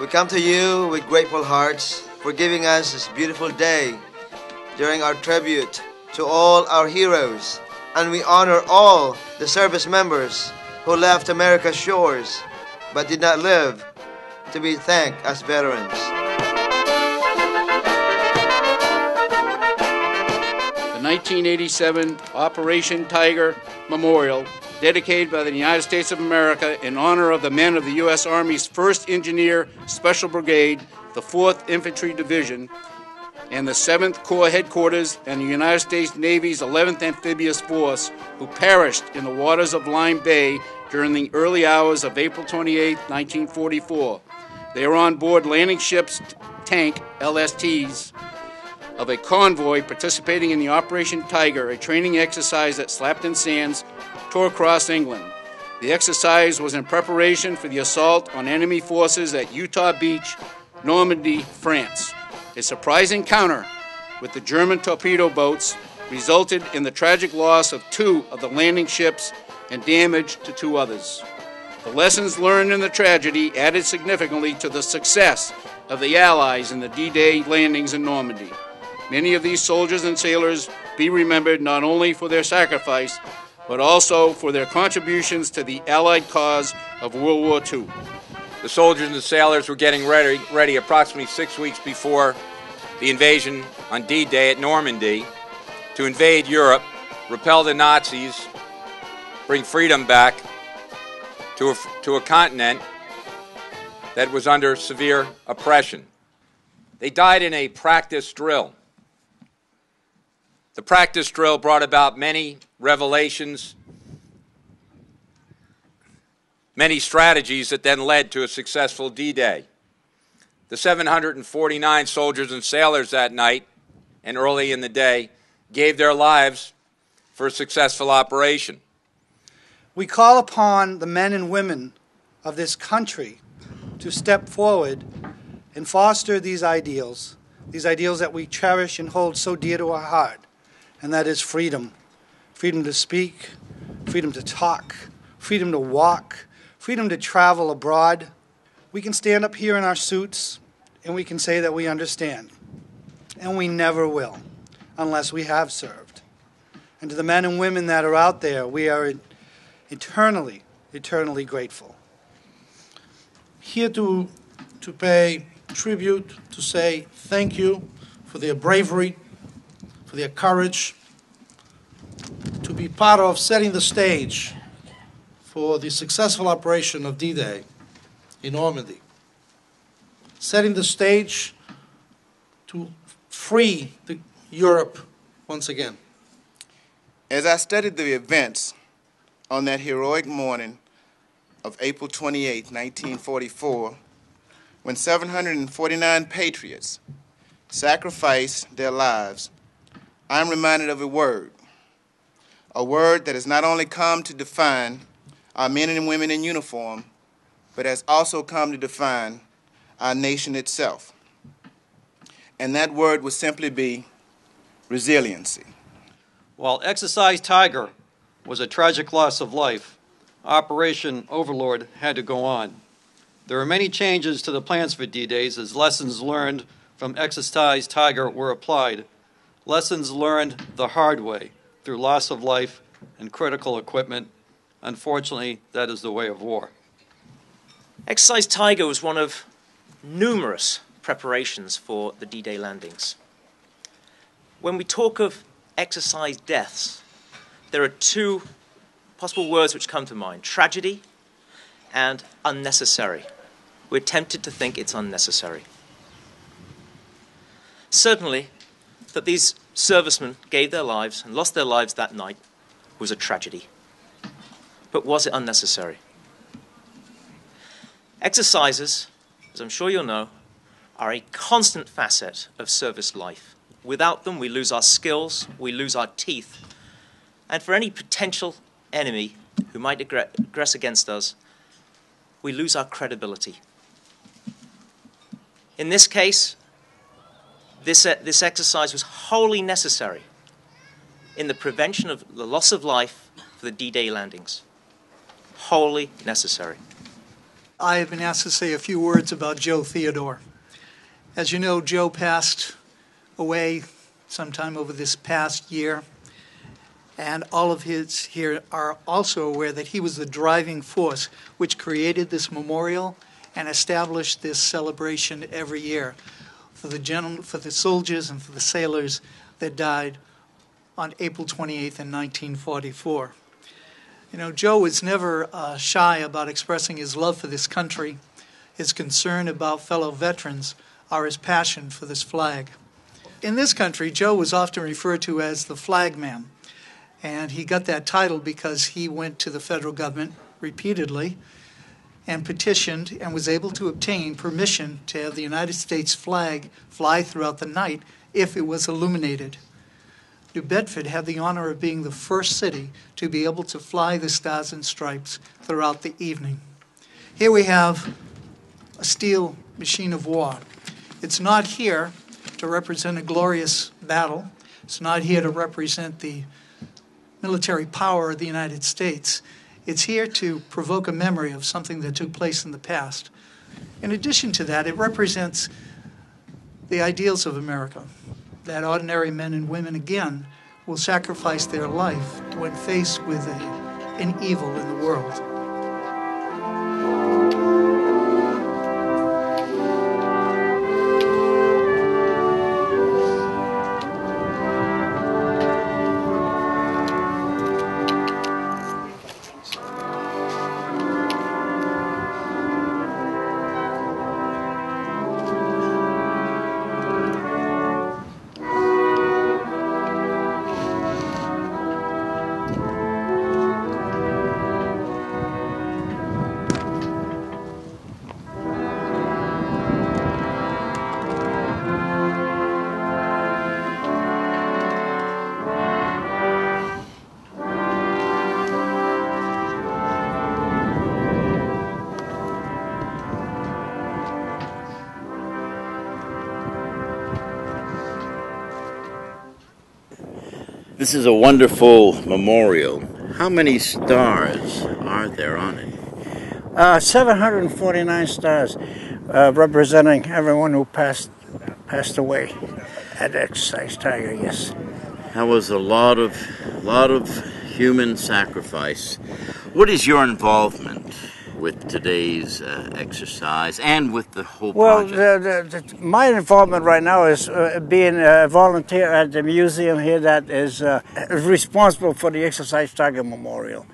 come to you with grateful hearts for giving us this beautiful day during our tribute to all our heroes, and we honor all the service members who left America's shores but did not live to be thanked as veterans. The 1987 Operation Tiger Memorial, dedicated by the United States of America in honor of the men of the U.S. Army's 1st Engineer Special Brigade, the 4th Infantry Division, and the 7th Corps Headquarters and the United States Navy's 11th Amphibious Force, who perished in the waters of Lime Bay during the early hours of April 28, 1944. They were on board landing ships tank, LSTs, of a convoy participating in the Operation Tiger, a training exercise at Slapton Sands, Torcross, England. The exercise was in preparation for the assault on enemy forces at Utah Beach, Normandy, France. A surprise encounter with the German torpedo boats resulted in the tragic loss of 2 of the landing ships and damage to 2 others. The lessons learned in the tragedy added significantly to the success of the Allies in the D-Day landings in Normandy. Many of these soldiers and sailors be remembered not only for their sacrifice, but also for their contributions to the Allied cause of World War II. The soldiers and the sailors were getting ready approximately 6 weeks before the invasion on D-Day at Normandy to invade Europe, repel the Nazis, bring freedom back to a continent that was under severe oppression. They died in a practice drill. The practice drill brought about many revelations, many strategies that then led to a successful D-Day. The 749 soldiers and sailors that night and early in the day gave their lives for a successful operation. We call upon the men and women of this country to step forward and foster these ideals that we cherish and hold so dear to our heart, and that is freedom. Freedom to speak, freedom to talk, freedom to walk, freedom to travel abroad. We can stand up here in our suits and we can say that we understand, and we never will unless we have served. And to the men and women that are out there, we are eternally, eternally grateful. Here to pay tribute, to say thank you for their bravery, for their courage, to be part of setting the stage for the successful operation of D-Day in Normandy, setting the stage to free Europe once again. As I studied the events on that heroic morning of April 28, 1944, when 749 patriots sacrificed their lives, I am reminded of a word that has not only come to define our men and women in uniform, but has also come to define our nation itself. And that word would simply be resiliency. While Exercise Tiger was a tragic loss of life, Operation Overlord had to go on. There were many changes to the plans for D-Days as lessons learned from Exercise Tiger were applied. Lessons learned the hard way through loss of life and critical equipment. Unfortunately, that is the way of war. Exercise Tiger was one of numerous preparations for the D-Day landings. When we talk of exercise deaths, there are 2 possible words which come to mind: tragedy and unnecessary. We're tempted to think it's unnecessary. Certainly, that these servicemen gave their lives and lost their lives that night was a tragedy. But was it unnecessary? Exercises, as I'm sure you'll know, are a constant facet of service life. Without them, we lose our skills, we lose our teeth, and for any potential enemy who might aggress against us, we lose our credibility. In this case, this exercise was wholly necessary in the prevention of the loss of life for the D-Day landings. Wholly necessary. I have been asked to say a few words about Joe Theodore. As you know, Joe passed away sometime over this past year, and all of his here are also aware that he was the driving force which created this memorial and established this celebration every year for the soldiers and for the sailors that died on April 28th in 1944. You know, Joe was never shy about expressing his love for this country, his concern about fellow veterans, or his passion for this flag. In this country, Joe was often referred to as the flag man, and he got that title because he went to the federal government repeatedly and petitioned and was able to obtain permission to have the United States flag fly throughout the night if it was illuminated. New Bedford had the honor of being the first city to be able to fly the Stars and Stripes throughout the evening. Here we have a steel machine of war. It's not here to represent a glorious battle. It's not here to represent the military power of the United States. It's here to provoke a memory of something that took place in the past. In addition to that, it represents the ideals of America, that ordinary men and women, again, will sacrifice their life when faced with an evil in the world. This is a wonderful memorial. How many stars are there on it? 749 stars, representing everyone who passed away at Exercise Tiger. Yes. That was a lot of human sacrifice. What is your involvement with today's exercise and with the whole project? My involvement right now is being a volunteer at the museum here that is responsible for the Exercise Tiger Memorial.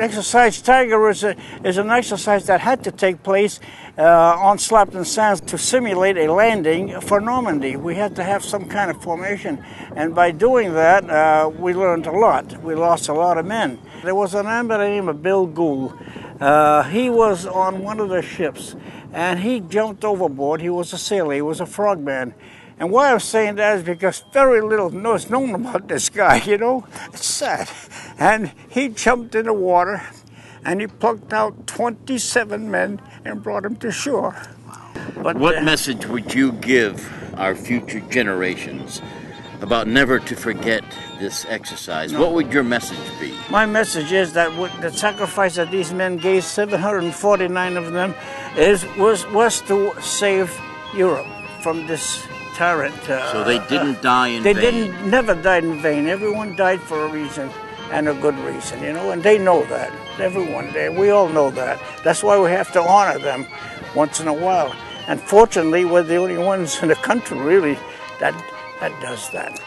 Exercise Tiger is an exercise that had to take place on Slapton Sands to simulate a landing for Normandy. We had to have some kind of formation, and by doing that, we learned a lot. We lost a lot of men. There was a man by the name of Bill Gould. He was on one of the ships, and he jumped overboard. He was a sailor. He was a frogman. And why I'm saying that is because very little is known about this guy, you know. It's sad. And he jumped in the water, and he plucked out 27 men and brought them to shore. But what message would you give our future generations about never to forget this exercise? What would your message be? My message is that the sacrifice that these men gave, 749 of them, was to save Europe from this tyrant. So they didn't die in vain? They never died in vain. Everyone died for a reason, and a good reason, you know, and they know that. Everyone there, we all know that. That's why we have to honor them once in a while. And fortunately, we're the only ones in the country, really, that does that.